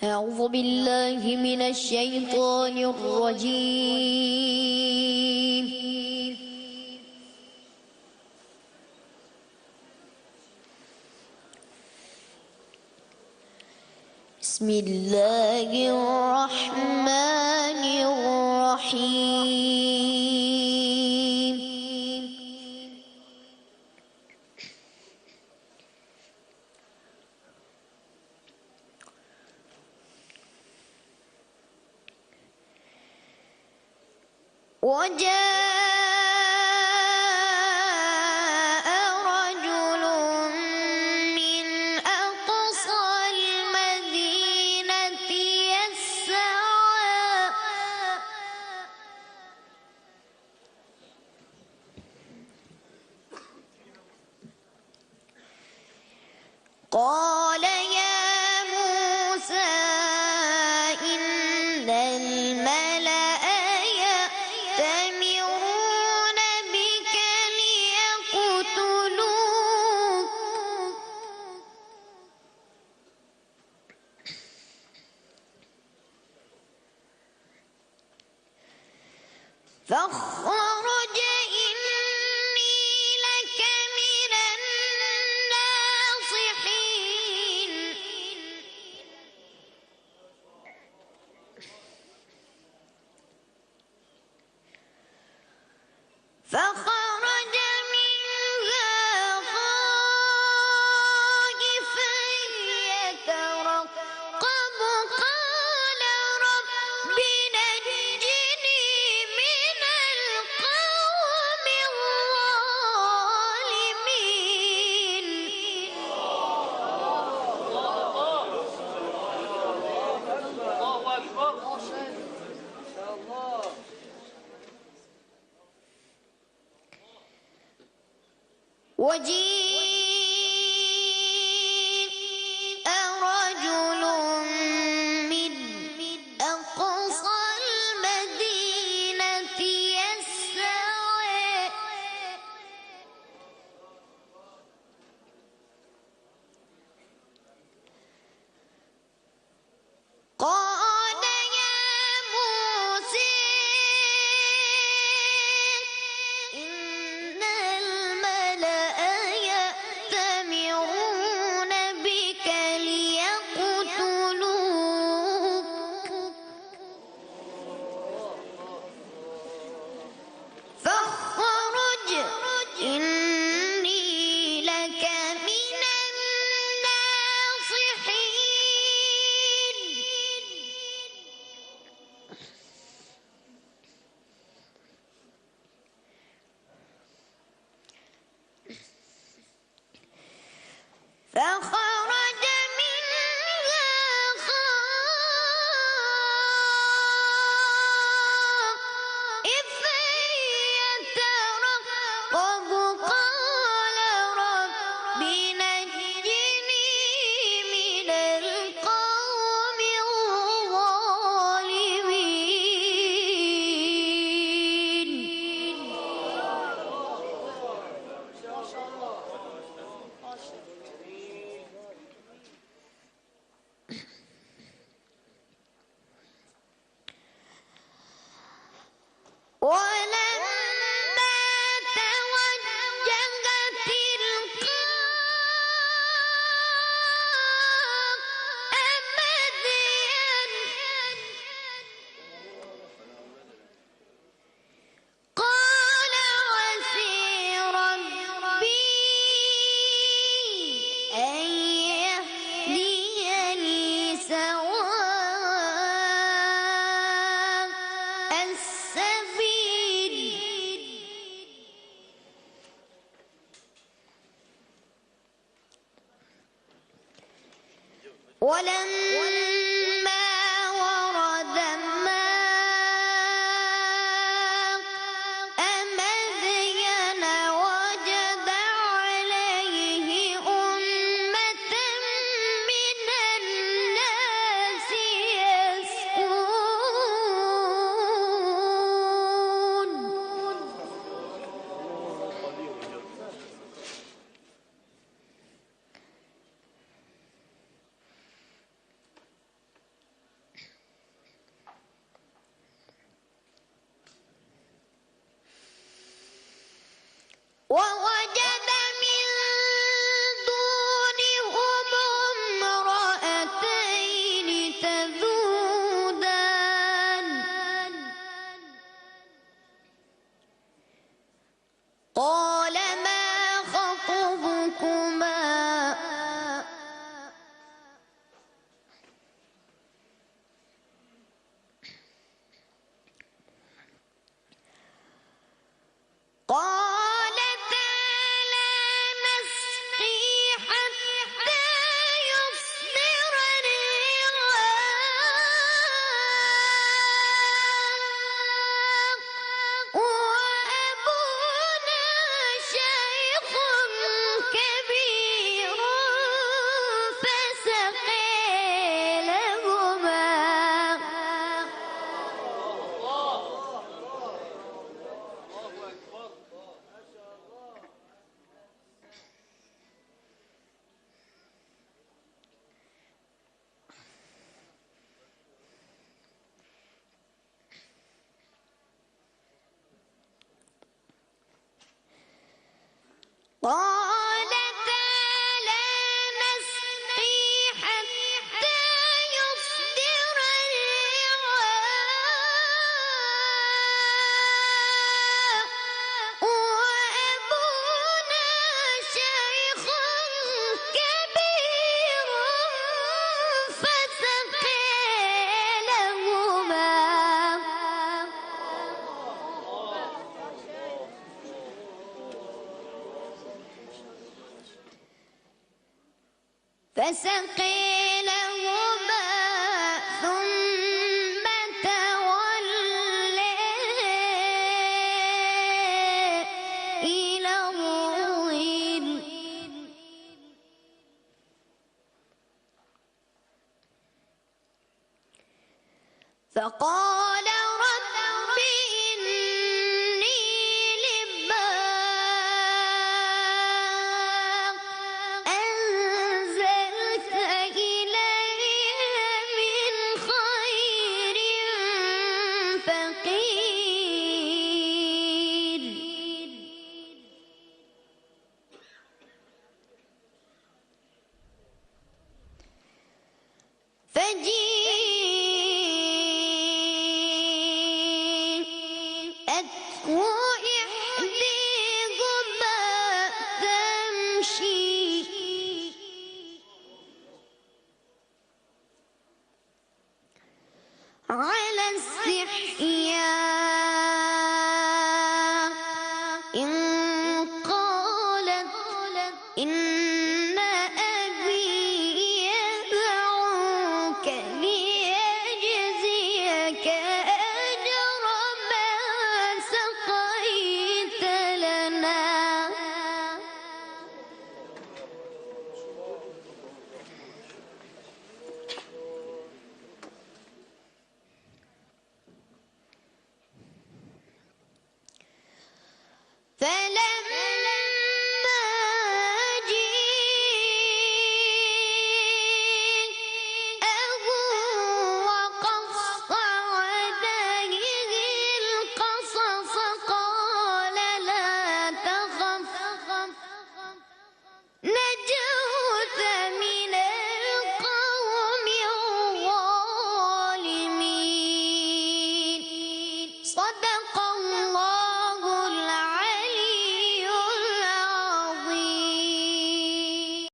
أعوذ بالله من الشيطان الرجيم. بسم الله الرحمن الرحيم. وجاء رجل من أقصى المدينة يسعى قال يا موسى إن الملأ يأتمرون بك ليقتلوك فاخرج إني لك من الناصحين. فخرج منها خائفا يترقب قال رب نجني من القوم الظالمين. وجيء رجل من أقصى المدينة يسعى قال يا موسى إن الملأ يأتمرون بك ليقتلوك فاخرج إني لك من الناصحين. فخرج منها خائفا يترقب قال رب نجني من القوم الظالمين. ولما توجه تلقاء مدين قال عسى ربي أن يهديني سواء السبيل. ولما ورد ماء مدين وجد عليه أمة من الناس يسقون فسقيلهما ثم تولى إلى الظل فقال رب إني لما أنزلت إلي من خير فقير فجيءته إحداهما